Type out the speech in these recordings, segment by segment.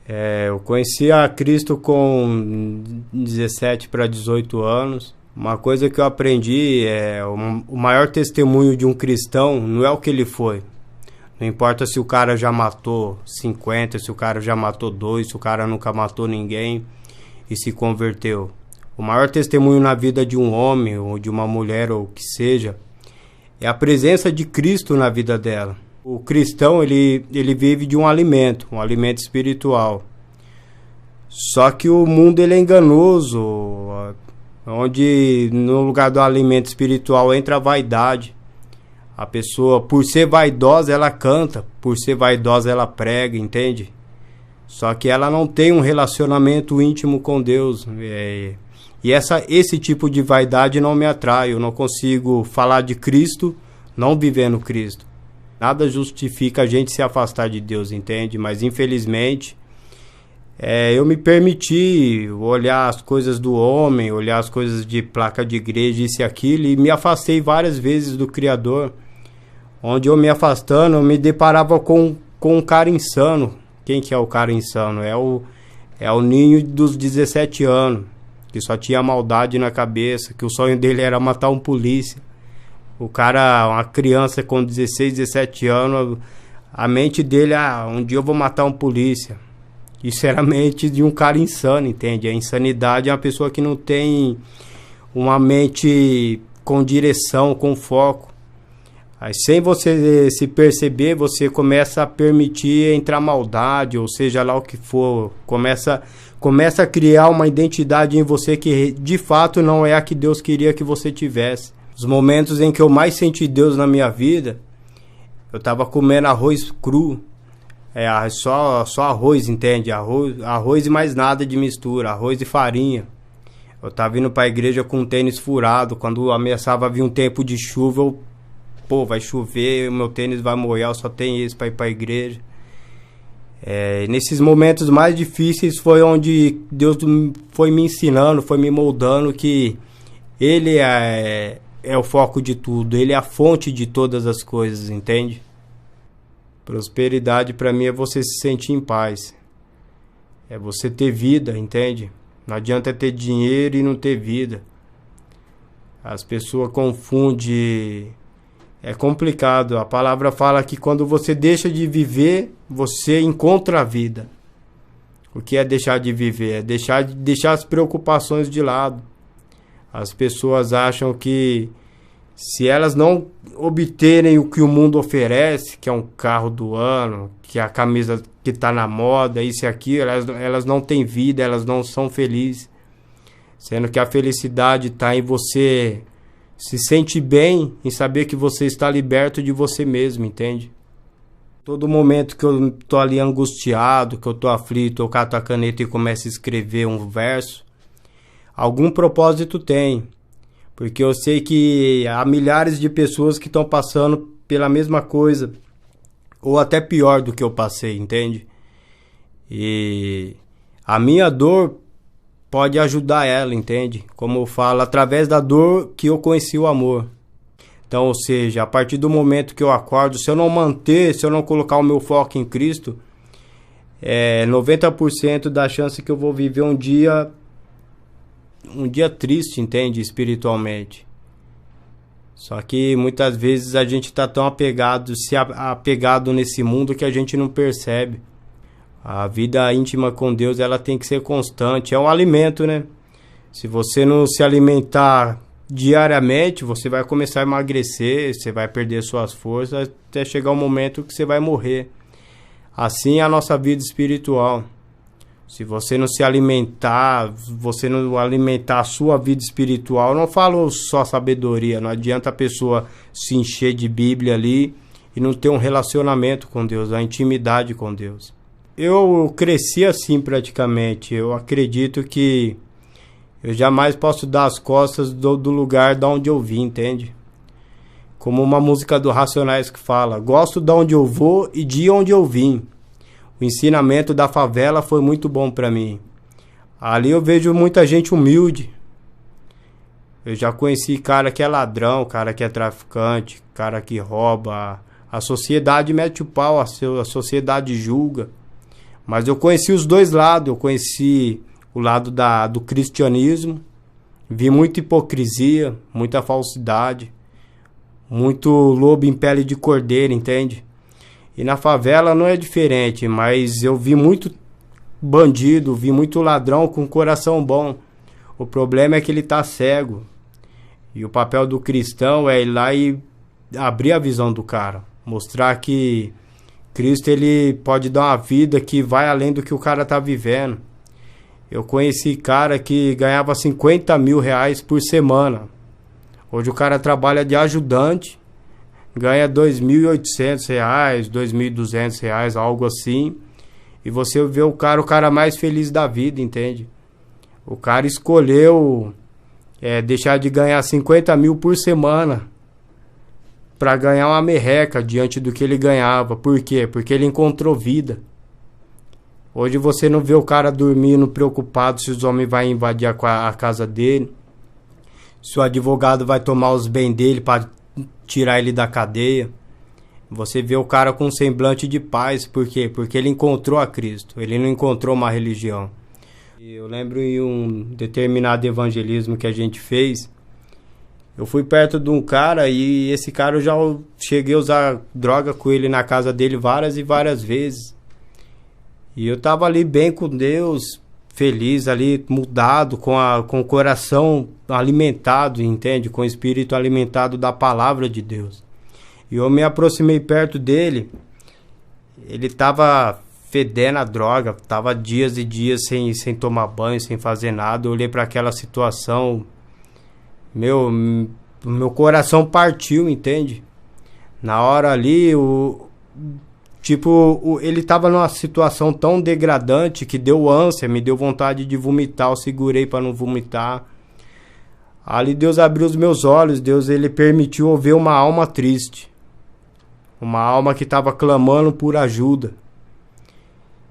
Eu conheci a Cristo com 17 para 18 anos. Uma coisa que eu aprendi é o maior testemunho de um cristão não é o que ele foi. Não importa se o cara já matou 50, se o cara já matou 2, se o cara nunca matou ninguém e se converteu. O maior testemunho na vida de um homem ou de uma mulher ou o que seja é a presença de Cristo na vida dela. O cristão, ele vive de um alimento espiritual. Só que o mundo ele é enganoso, onde no lugar do alimento espiritual entra a vaidade. A pessoa, por ser vaidosa, ela canta, por ser vaidosa, ela prega, entende? Só que ela não tem um relacionamento íntimo com Deus. E esse tipo de vaidade não me atrai. Eu não consigo falar de Cristo não vivendo Cristo. Nada justifica a gente se afastar de Deus, entende? Mas infelizmente, eu me permiti olhar as coisas do homem, olhar as coisas de placa de igreja, isso e aquilo, e me afastei várias vezes do Criador. Onde eu me afastando, eu me deparava com um cara insano. Quem que é o cara insano? É o Ninho dos 17 anos, que só tinha maldade na cabeça, que o sonho dele era matar um polícia. O cara, uma criança com 16, 17 anos, a mente dele, um dia eu vou matar um polícia. Isso era a mente de um cara insano, entende? A insanidade é uma pessoa que não tem uma mente com direção, com foco. Aí, sem você se perceber, você começa a permitir entrar maldade, ou seja lá o que for. Começa a criar uma identidade em você que de fato não é a que Deus queria que você tivesse. Os momentos em que eu mais senti Deus na minha vida, eu tava comendo arroz cru. Só arroz, entende? Arroz e mais nada de mistura, arroz e farinha. Eu tava indo pra igreja com um tênis furado. Quando ameaçava vir um tempo de chuva, vai chover, meu tênis vai molhar, eu só tenho esse pra ir pra igreja. Nesses momentos mais difíceis foi onde Deus foi me ensinando, foi me moldando que Ele é o foco de tudo, Ele é a fonte de todas as coisas, entende? Prosperidade pra mim é você se sentir em paz. É você ter vida, entende? Não adianta ter dinheiro e não ter vida. As pessoas confundem. É complicado. A palavra fala que quando você deixa de viver, você encontra a vida. O que é deixar de viver? É deixar as preocupações de lado. As pessoas acham que se elas não obterem o que o mundo oferece, que é um carro do ano, que é a camisa que está na moda, isso e aquilo, elas não têm vida, elas não são felizes. Sendo que a felicidade está em você se sente bem em saber que você está liberto de você mesmo, entende? Todo momento que eu tô ali angustiado, que eu tô aflito, eu cato a caneta e começo a escrever um verso, algum propósito tem. Porque eu sei que há milhares de pessoas que estão passando pela mesma coisa, ou até pior do que eu passei, entende? E a minha dor pode ajudar ela, entende? Como eu falo, através da dor que eu conheci o amor. Então, ou seja, a partir do momento que eu acordo, se eu não colocar o meu foco em Cristo, 90% da chance que eu vou viver um dia triste, entende? Espiritualmente. Só que muitas vezes a gente está tão apegado nesse mundo que a gente não percebe. A vida íntima com Deus, ela tem que ser constante. É um alimento, né? Se você não se alimentar diariamente, você vai começar a emagrecer, você vai perder suas forças, até chegar um momento que você vai morrer. Assim é a nossa vida espiritual. Se você não se alimentar, você não alimentar a sua vida espiritual, não falo só sabedoria, não adianta a pessoa se encher de Bíblia ali e não ter um relacionamento com Deus, a intimidade com Deus. Eu cresci assim praticamente. Eu acredito que eu jamais posso dar as costas do lugar de onde eu vim, entende? Como uma música do Racionais que fala: gosto de onde eu vou e de onde eu vim. O ensinamento da favela foi muito bom pra mim. Ali eu vejo muita gente humilde. Eu já conheci cara que é ladrão, cara que é traficante, cara que rouba. A sociedade mete o pau, a sociedade julga. Mas eu conheci os dois lados. Eu conheci o lado do cristianismo. Vi muita hipocrisia, muita falsidade, muito lobo em pele de cordeiro, entende? E na favela não é diferente, mas eu vi muito bandido, vi muito ladrão com coração bom. O problema é que ele tá cego. E o papel do cristão é ir lá e abrir a visão do cara. Mostrar que Cristo, ele pode dar uma vida que vai além do que o cara tá vivendo. Eu conheci cara que ganhava 50 mil reais por semana. Hoje o cara trabalha de ajudante, ganha 2.800 reais, 2.200 reais, algo assim. E você vê o cara mais feliz da vida, entende? O cara escolheu deixar de ganhar 50 mil por semana para ganhar uma merreca diante do que ele ganhava. Por quê? Porque ele encontrou vida. Hoje você não vê o cara dormindo preocupado se os homens vão invadir a casa dele, se o advogado vai tomar os bens dele para tirar ele da cadeia. Você vê o cara com um semblante de paz. Por quê? Porque ele encontrou a Cristo. Ele não encontrou uma religião. Eu lembro em um determinado evangelismo que a gente fez. Eu fui perto de um cara e esse cara eu já cheguei a usar droga com ele na casa dele várias e várias vezes. E eu tava ali bem com Deus, feliz ali, mudado, com o coração alimentado, entende? Com o espírito alimentado da palavra de Deus. E eu me aproximei perto dele, ele tava fedendo a droga, tava dias e dias sem tomar banho, sem fazer nada. Eu olhei para aquela situação, meu coração partiu, entende? Na hora ali, ele tava numa situação tão degradante que deu ânsia, me deu vontade de vomitar, eu segurei para não vomitar. Ali Deus abriu os meus olhos, Deus ele permitiu eu ver uma alma triste. Uma alma que estava clamando por ajuda.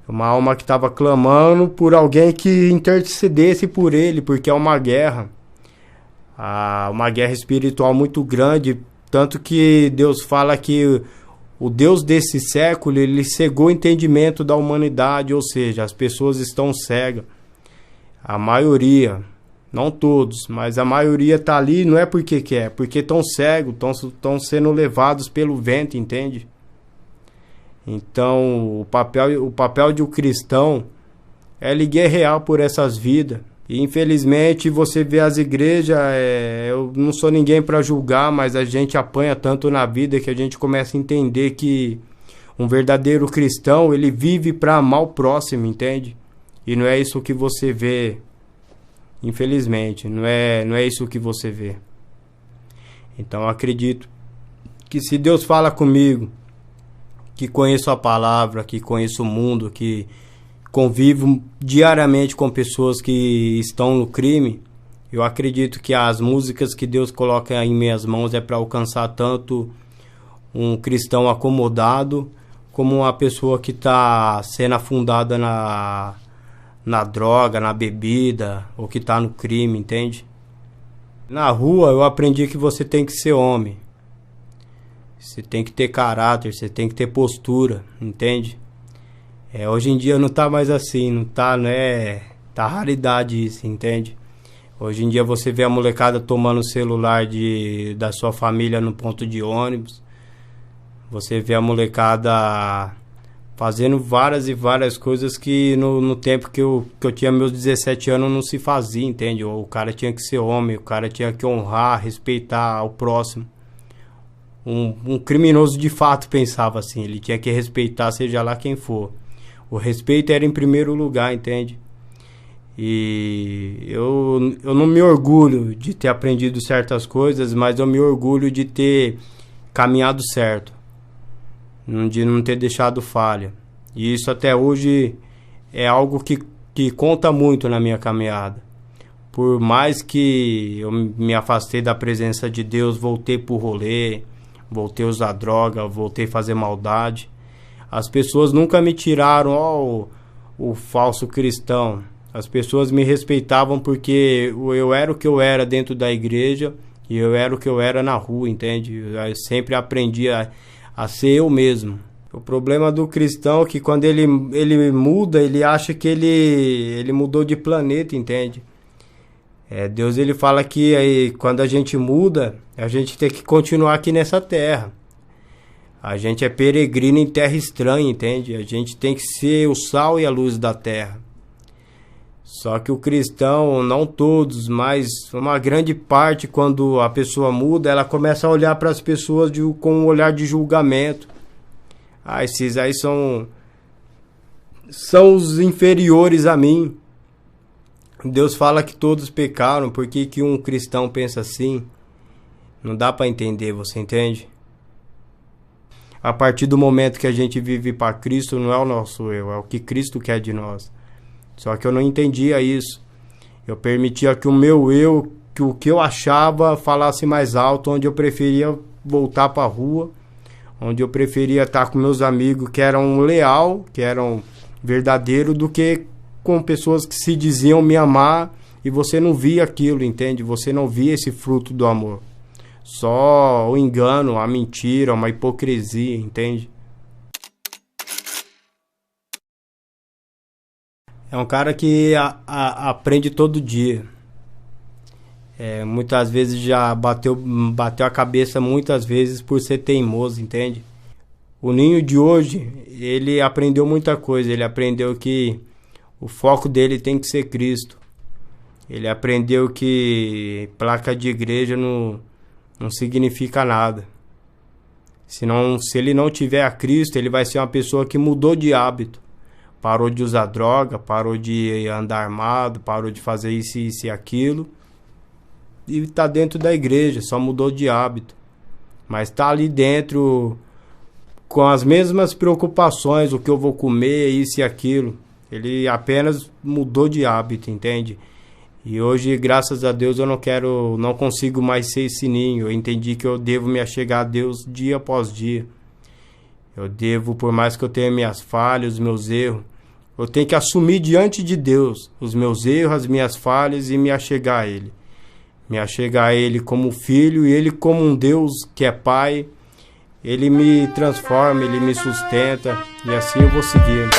Uma alma que estava clamando por alguém que intercedesse por ele, porque é uma guerra. Uma guerra espiritual muito grande, tanto que Deus fala que o Deus desse século, ele cegou o entendimento da humanidade, ou seja, as pessoas estão cegas. A maioria, não todos, mas a maioria está ali, não é porque quer, porque estão cegos, estão sendo levados pelo vento, entende? Então, o papel de um cristão é ele guerrear por essas vidas. E infelizmente você vê as igrejas, eu não sou ninguém para julgar, mas a gente apanha tanto na vida que a gente começa a entender que um verdadeiro cristão, ele vive para amar o próximo, entende? E não é isso que você vê, infelizmente, não é isso que você vê. Então eu acredito que se Deus fala comigo, que conheço a palavra, que conheço o mundo, que convivo diariamente com pessoas que estão no crime, eu acredito que as músicas que Deus coloca em minhas mãos é para alcançar tanto um cristão acomodado como uma pessoa que está sendo afundada na droga, na bebida, ou que está no crime, entende? Na rua eu aprendi que você tem que ser homem. Você tem que ter caráter, você tem que ter postura, entende? Hoje em dia não tá mais assim, tá raridade isso, entende? Hoje em dia você vê a molecada tomando o celular da sua família no ponto de ônibus. Você vê a molecada fazendo várias e várias coisas que no tempo que eu tinha meus 17 anos não se fazia, entende? O cara tinha que ser homem, o cara tinha que honrar, respeitar o próximo. Um criminoso de fato pensava assim, ele tinha que respeitar seja lá quem for. O respeito era em primeiro lugar, entende? E eu não me orgulho de ter aprendido certas coisas, mas eu me orgulho de ter caminhado certo, de não ter deixado falha. E isso até hoje é algo que conta muito na minha caminhada. Por mais que eu me afastei da presença de Deus, voltei pro rolê, voltei a usar droga, voltei a fazer maldade, as pessoas nunca me tiraram o falso cristão. As pessoas me respeitavam porque eu era o que eu era dentro da igreja e eu era o que eu era na rua, entende? Eu sempre aprendi a ser eu mesmo. O problema do cristão é que quando ele muda, ele acha que ele mudou de planeta, entende? Deus ele fala que aí, quando a gente muda, a gente tem que continuar aqui nessa terra. A gente é peregrino em terra estranha, entende? A gente tem que ser o sal e a luz da terra. Só que o cristão, não todos, mas uma grande parte, quando a pessoa muda, ela começa a olhar para as pessoas com um olhar de julgamento. Ah, esses aí são os inferiores a mim. Deus fala que todos pecaram. Por que um cristão pensa assim? Não dá para entender, você entende? A partir do momento que a gente vive para Cristo, não é o nosso eu, é o que Cristo quer de nós. Só que eu não entendia isso. Eu permitia que o meu eu, que o que eu achava, falasse mais alto, onde eu preferia voltar para a rua, onde eu preferia estar com meus amigos que eram leal, que eram verdadeiros, do que com pessoas que se diziam me amar e você não via aquilo, entende? Você não via esse fruto do amor. Só o engano, a mentira, uma hipocrisia, entende? É um cara que aprende todo dia. Muitas vezes já bateu a cabeça muitas vezes por ser teimoso, entende? O Ninho de hoje, ele aprendeu muita coisa. Ele aprendeu que o foco dele tem que ser Cristo. Ele aprendeu que placa de igreja não significa nada. Se ele não tiver a Cristo, ele vai ser uma pessoa que mudou de hábito. Parou de usar droga, parou de andar armado, parou de fazer isso e aquilo. E está dentro da igreja, só mudou de hábito. Mas está ali dentro com as mesmas preocupações, o que eu vou comer, isso e aquilo. Ele apenas mudou de hábito, entende? E hoje, graças a Deus, eu não consigo mais ser esse ninho. Eu entendi que eu devo me achegar a Deus dia após dia. Eu devo, por mais que eu tenha minhas falhas, os meus erros, eu tenho que assumir diante de Deus os meus erros, as minhas falhas e me achegar a Ele. Me achegar a Ele como filho e Ele como um Deus que é Pai. Ele me transforma, Ele me sustenta e assim eu vou seguindo.